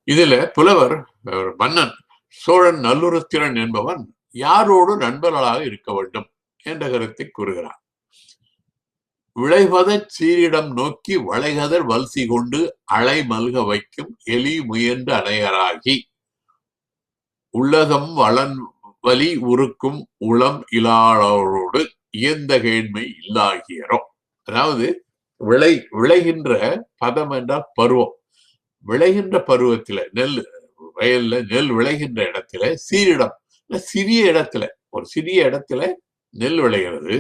இதுல புலவர் மன்னன் சோழன் நல்லுருத்திரன் என்பவன் யாரோடு நண்பர்களாக இருக்க வேண்டும் என்ற கருத்தை கூறுகிறார். விளைவதச் சீரிடம் நோக்கி வளைகதர் வல்சி கொண்டு அலை மல்க வைக்கும் எலி முயன்ற அணையராகி உள்ளதம் வளன் வலி உருக்கும் உளம் இலாளரோடு இயந்த கேண்மை இல்லாகியரோ. அதாவது விளைகின்ற பதம் என்றால் பருவம். விளைகின்ற பருவத்தில நெல் வயல்ல நெல் விளைகின்ற இடத்துல சீரிடம், சிறிய இடத்துல, ஒரு சிறிய இடத்துல நெல் விளைகிறது.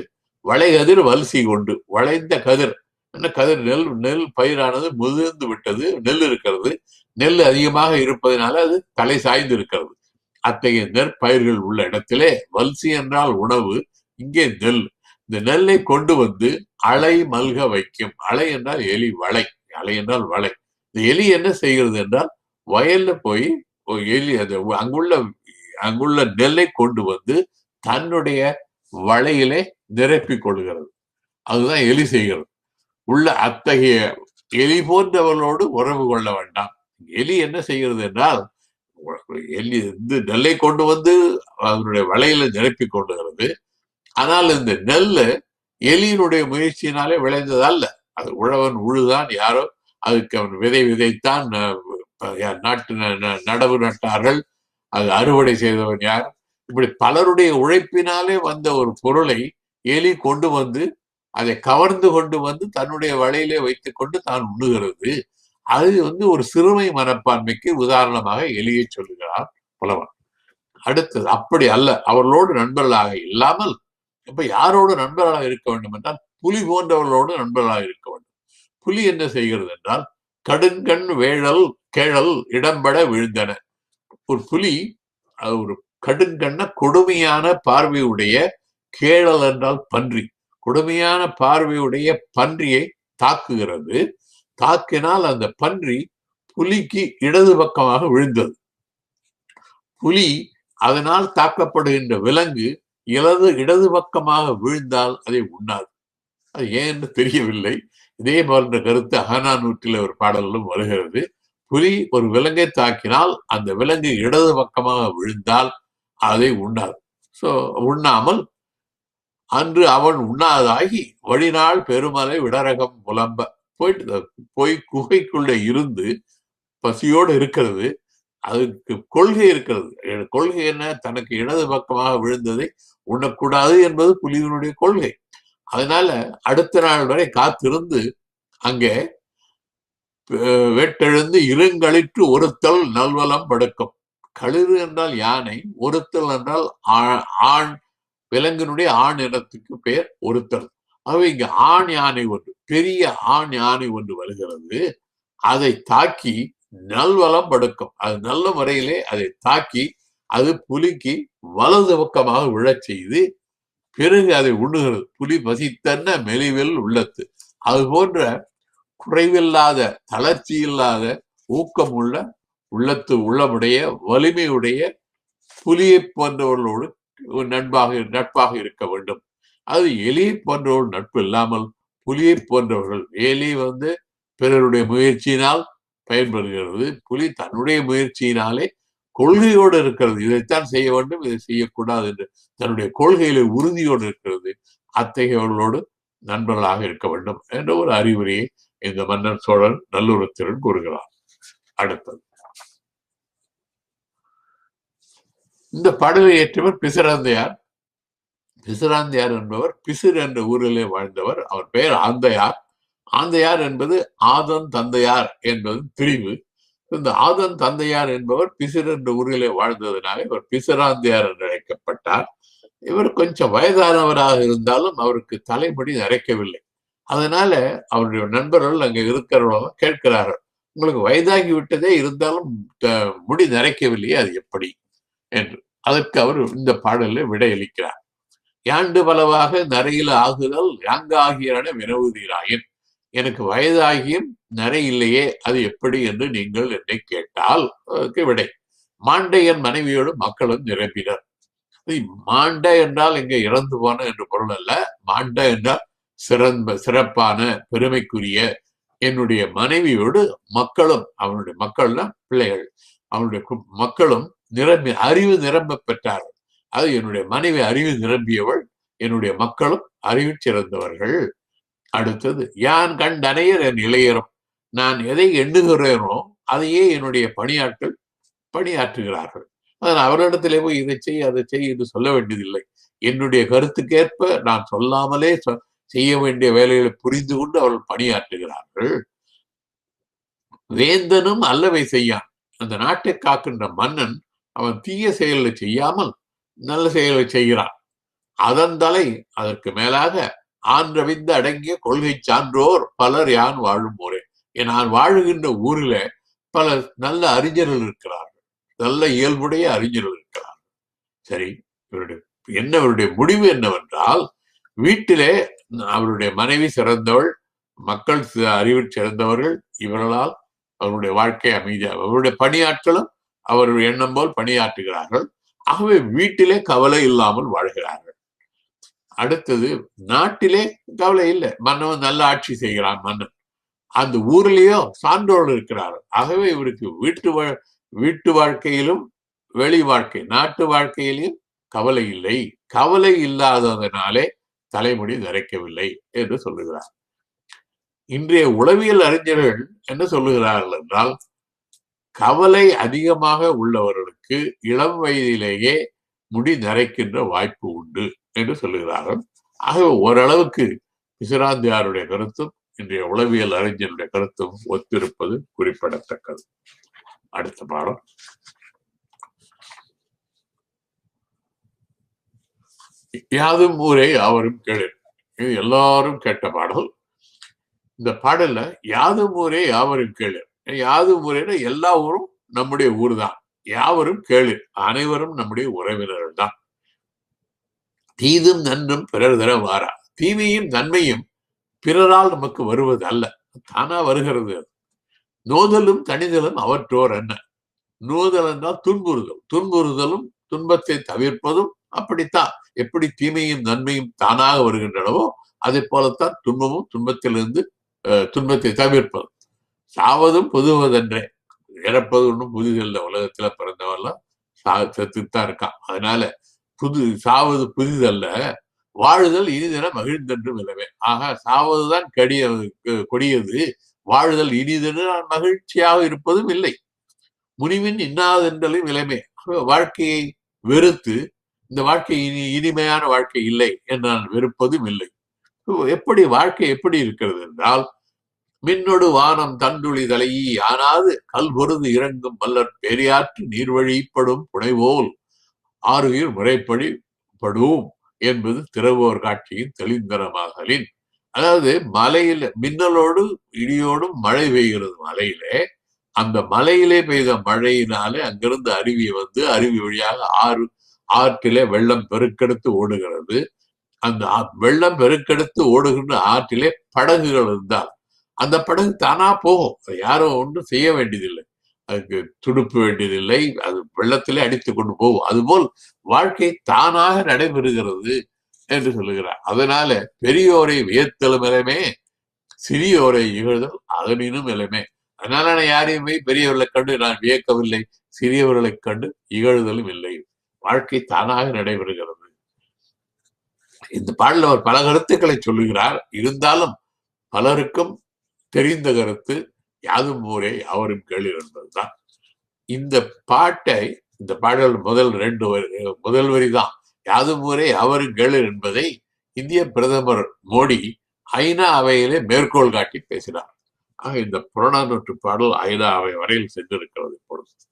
வளைகதிர் வல்சி கொண்டு, வளைந்த கதிர், என்ன கதிர், நெல் பயிரானது முதிர்ந்து விட்டது, நெல் இருக்கிறது, நெல் அதிகமாக இருப்பதனால அது தலை சாய்ந்து இருக்கிறது. அத்தகைய நெற்பயிர்கள் உள்ள இடத்திலே வல்சி என்றால் உணவு, இங்கே நெல். இந்த நெல்லை கொண்டு வந்து அலை மல்க வைக்கும். அலை என்றால் எலி, வளை, அலை என்றால் வளை. இந்த எலி என்ன செய்கிறது என்றால் வயல்ல போய் எலி அங்குள்ள நெல்லை கொண்டு வந்து தன்னுடைய வளையிலே நிரப்பிக் கொள்கிறது. அதுதான் எலி செய்கிறது. உள்ள அத்தகைய எலி போன்றவர்களோடு உறவு கொள்ள வேண்டாம். எலி என்ன செய்கிறது என்றால் எலி நெல்லை கொண்டு வந்து அதனுடைய வளையில நிரப்பிக் கொள்ளுகிறது. ஆனால் இந்த நெல்லு எலியினுடைய முயற்சியினாலே விளைந்ததல்ல. அது உழவன் உழுதான், யாரோ அதுக்கு அவன் விதைத்தான், நாட்டு நடவு நட்டார்கள், அது அறுவடை செய்தவன் யார், இப்படி பலருடைய உழைப்பினாலே வந்த ஒரு பொருளை எலி கொண்டு வந்து அதை கவர்ந்து கொண்டு வந்து தன்னுடைய வலையிலே வைத்துக் கொண்டு தான் உண்ணுகிறது. அது ஒரு சிறுமை மனப்பான்மைக்கு உதாரணமாக எலியை சொல்லுகிறார் புலவன். அடுத்தது அப்படி அல்ல, அவர்களோடு நண்பர்களாக இல்லாமல் இப்ப யாரோடு நண்பர்களாக இருக்க வேண்டும் என்றால் புலி போன்றவர்களோடு நண்பர்களாக இருக்க வேண்டும். புலி என்ன செய்கிறது என்றால் கடுங்கண் வேழல் கேழல் இடம்பட விழுந்தன. ஒரு புலி ஒரு கடுங்கண்ண கொடுமையான பார்வையுடைய, கேழல் என்றால் பன்றி, கொடுமையான பார்வையுடைய பன்றியை தாக்குகிறது. தாக்கினால் அந்த பன்றி புலிக்கு இடது பக்கமாக விழுந்தது. புலி அதனால் தாக்கப்படுகின்ற விலங்கு இடது பக்கமாக விழுந்தால் அதை உண்ணாது. அது ஏன் என்று தெரியவில்லை. இதே போன்ற கருத்து அகநானூற்றில் ஒரு பாடலும் வருகிறது. புலி ஒரு விலங்கை தாக்கினால் அந்த விலங்கு இடது பக்கமாக விழுந்தால் அதை உண்ணாது. உண்ணாமல் அன்று அவன் உண்ணாதாகி வழிநாள் பெருமலை விடரகம் புலம்ப போய் குகைக்குள்ள இருந்து பசியோடு இருக்கிறது. அதுக்கு கொள்கை இருக்கிறது. கொள்கை என்ன? தனக்கு இடது பக்கமாக விழுந்ததை உண்ணக்கூடாது என்பது புலியினுடைய கொள்கை. அதனால அடுத்த நாள் வரை காத்திருந்து அங்கே வெட்டெழுந்து இருங்களிற்று ஒருத்தல் நல்வலம் படுக்கும். களிறு என்றால் யானை, ஒருத்தல் என்றால் ஆண், விலங்கினுடைய ஆண் இனத்துக்கு பெயர் ஒருத்தல். ஆகவே இங்க ஆண் யானை ஒன்று, பெரிய ஆண் யானை ஒன்று வருகிறது. அதை தாக்கி நல்வலம் படுக்கும். அது நல்ல முறையிலே அதை தாக்கி அது புலிக்கு வலது பக்கமாக விழச் செய்து பிறகு அதை உண்ணுகிறது. புலி பசித்தன்ன மெலிவில் உள்ளத்து. அது போன்ற குறைவில்லாத, தளர்ச்சி இல்லாத, ஊக்கம் உள்ள, உள்ளமுடைய, வலிமையுடைய புலியை போன்றவர்களோடு நட்பாக இருக்க வேண்டும். அது எலியை போன்றவர்கள் நட்பு இல்லாமல் புலியை போன்றவர்கள், எலி பிறருடைய முயற்சியினால் பயன்படுகிறது, புலி தன்னுடைய முயற்சியினாலே கொள்கையோடு இருக்கிறது. இதைத்தான் செய்ய வேண்டும், இதை செய்யக்கூடாது என்று தன்னுடைய கொள்கையில உறுதியோடு இருக்கிறது. அத்தகையவர்களோடு நண்பர்களாக இருக்க வேண்டும் என்ற ஒரு அறிவுரையை இந்த மன்னன் சோழன் நல்லுருத்திரன் கூறுகிறார். அடுத்தது இந்த பாடலை இயற்றியவர் பிசிராந்தையார். பிசிராந்தையார் என்பவர் பிசிர் என்ற ஊரிலே வாழ்ந்தவர். அவர் பெயர் ஆந்தையார். ஆந்தையார் என்பது ஆதன் தந்தையார் என்பது பிரிவு. இந்த ஆதன் தந்தையார் என்பவர் பிசிர் என்ற ஊரிலே வாழ்ந்ததுனால இவர் பிசிராந்தையார் என்று அழைக்கப்பட்டார். இவர் கொஞ்சம் வயதானவராக இருந்தாலும் அவருக்கு தலைமுடி நரைக்கவில்லை. அதனால அவருடைய நண்பர்கள் அங்க இருக்கிறவங்க கேட்கிறார்கள், உங்களுக்கு வயதாகி விட்டதே, இருந்தாலும் முடி நரைக்கவில்லையே, அது எப்படி என்று. அதற்கு அவர் இந்த பாடலில் விடையளிக்கிறார். யாண்டு பலவாக நரையில ஆகுதல் யாங்காகியன வினவுதீராயின். எனக்கு வயதாகியும் நிறை இல்லையே, அது எப்படி என்று நீங்கள் என்னை கேட்டால் அதுக்கு விடை. மாண்டை என் மனைவியோடு மக்களும் நிரம்பினர். மாண்ட என்றால் இங்க இறந்து போன என்று பொருள் அல்ல. மாண்ட என்றால் சிறப்பான, பெருமைக்குரிய என்னுடைய மனைவியோடு மக்களும், அவனுடைய மக்கள்லாம் பிள்ளைகள், அவனுடைய மக்களும் அறிவு நிரம்ப பெற்றார்கள். அது என்னுடைய மனைவி அறிவு நிரம்பியவள், என்னுடைய மக்களும் அறிவு சிறந்தவர்கள். அடுத்தது, யான் கண்டனையர் என் இளையரும், நான் எதை எண்ணுகிறேனோ அதையே என்னுடைய பணியாட்கள் பணியாற்றுகிறார்கள். அதனால் அவரிடத்திலே போய் இதை செய் அதை செய் என்று சொல்ல வேண்டியதில்லை. என்னுடைய கருத்துக்கேற்ப நான் சொல்லாமலே செய்ய வேண்டிய வேலைகளை புரிந்து கொண்டு அவர்கள் பணியாற்றுகிறார்கள். வேந்தனும் அல்லவை செய்யான், அந்த நாட்டை காக்கின்ற மன்னன் அவன் தீய செயலை செய்யாமல் நல்ல செயலை செய்கிறான். அதன் தலை அதற்கு மேலாக ஆன்றவிந்து அடங்கிய கொள்கை சான்றோர் பலர் யான் வாழும் ஊரே. நான் வாழுகின்ற ஊரில பல நல்ல அறிஞர்கள் இருக்கிறார்கள், நல்ல இயல்புடைய அறிஞர்கள் இருக்கிறார்கள். சரி, அவருடைய முடிவு என்னவென்றால், வீட்டிலே அவருடைய மனைவி சிறந்தவள், மக்கள் அறிவு சிறந்தவர்கள், இவர்களால் அவருடைய வாழ்க்கை அமைதியாக, அவருடைய பணியாட்களும் அவர் எண்ணம் போல் பணியாற்றுகிறார்கள். ஆகவே வீட்டிலே கவலை இல்லாமல் வாழ்கிறார்கள். அடுத்தது, நாட்டிலே கவலை இல்லை, மன்னவன் நல்ல ஆட்சி செய்கிறான் மன்னன், அந்த ஊர்லயோ சான்றோடு இருக்கிறார்கள். ஆகவே இவருக்கு வீட்டு வாழ்க்கையிலும் வெளி வாழ்க்கை நாட்டு வாழ்க்கையிலும் கவலை இல்லை. கவலை இல்லாததனாலே தலைமுடி நரைக்கவில்லை என்று சொல்லுகிறார். இன்றைய உளவியல் அறிஞர்கள் என்ன சொல்லுகிறார்கள் என்றால், கவலை அதிகமாக உள்ளவர்களுக்கு இளம் வயதிலேயே முடி நரைக்கின்ற வாய்ப்பு உண்டு என்று சொல்லுகிறார்கள். ஆகவே ஓரளவுக்கு பிசிராந்தையாருடைய கருத்தும் இன்றைய உளவியல் அறிஞருடைய கருத்தும் ஒத்திருப்பது குறிப்பிடத்தக்கது. அடுத்த பாடம், யாதும் ஊரே யாவரும் கேளு. இது எல்லாரும் கேட்ட பாடல். இந்த பாடல்ல யாதும் ஊரே யாவரும் கேளு, யாதும் ஊரே எல்லா ஊரும் நம்முடைய ஊர் தான், யாவரும் கேளு அனைவரும் நம்முடைய உறவினர்கள் தான். தீதும் நன்றும் பிறர் தர வாரா, தீமையும் நன்மையும் பிறரால் நமக்கு வருவது அல்ல, தானா வருகிறது. நோதலும் தனிதலும் அவற்றோர் என்ன, நோதல் என்றால் துன்புறுதல், துன்புறுதலும் துன்பத்தை தவிர்ப்பதும் அப்படித்தான். எப்படி தீமையும் நன்மையும் தானாக வருகின்றனவோ அதே போலத்தான் துன்பமும் துன்பத்திலிருந்து துன்பத்தை தவிர்ப்பதும். சாவதும் புதுவதென்றே, இறப்பது ஒன்றும் புதிதல்ல, உலகத்துல பிறந்தவெல்லாம் செத்துத்தான் இருக்கான். அதனால சாவது புதிதல்ல, வாழுதல் இனிதென மகிழ்ந்தென்று விளைவே. ஆக சாவதுதான் கொடியது, வாழுதல் இனிதென்று நான் மகிழ்ச்சியாக இருப்பதும் இல்லை. முனிவின் இன்னாதென்றலும் விளைமே. வாழ்க்கையை வெறுத்து இந்த வாழ்க்கை இனிமையான வாழ்க்கை இல்லை என்று நான் வெறுப்பதும் இல்லை. எப்படி வாழ்க்கை எப்படி இருக்கிறது என்றால், மின்னொடு வானம் தண்டுளி தலையி ஆனாது கல்பொருது இறங்கும் மல்லர் பெரியாற்று நீர்வழிப்படும் புனைவோல் ஆறுயிர் முறைப்படி படும் என்பது திறவோர் காட்சியின் தெளிந்தரமாகலின். அதாவது மலையில மின்னலோடு இடியோடும் மழை பெய்கிறது மலையிலே, அந்த மலையிலே பெய்த மழையினாலே அங்கிருந்து அருவி வந்து அருவி வழியாக ஆற்றிலே வெள்ளம் பெருக்கெடுத்து ஓடுகிறது. அந்த வெள்ளம் பெருக்கெடுத்து ஓடுகின்ற ஆற்றிலே படகுகள் இருந்தால் அந்த படகு தானா போகும், யாரும் ஒன்றும் செய்ய வேண்டியதில்லை, அதுக்கு துடுப்பு வேண்டியதில்லை, அது வெள்ளத்திலே அடித்து கொண்டு போகும். அதுபோல் வாழ்க்கை தானாக நடைபெறுகிறது என்று சொல்லுகிறார். அதனால பெரியோரை வியத்தலும் இலமே, சிறியோரை இகழ்தல் அதனினும் இலமே. அதனால நான் யாரையுமே பெரியவர்களை கண்டு நான் வியக்கவில்லை, சிறியவர்களை கண்டு இகழ்தலும் இல்லை. வாழ்க்கை தானாக நடைபெறுகிறது. இந்த பாடலில் அவர் பல கருத்துக்களை சொல்லுகிறார். இருந்தாலும் பலருக்கும் தெரிந்த கருத்து யாதும் ஊரே யாவரும் கேளு என்பதுதான். இந்த பாட்டை, இந்த பாடல் முதல் வரிதான் யாதும் ஊரே யாவரும் கேளு என்பதை இந்திய பிரதமர் மோடி ஐநா அவையிலே மேற்கோள் காட்டி பேசினார். ஆக இந்த புறநானூற்று பாடல் ஐநா அவை வரையில் சென்றிருக்கிறது இப்பொழுது.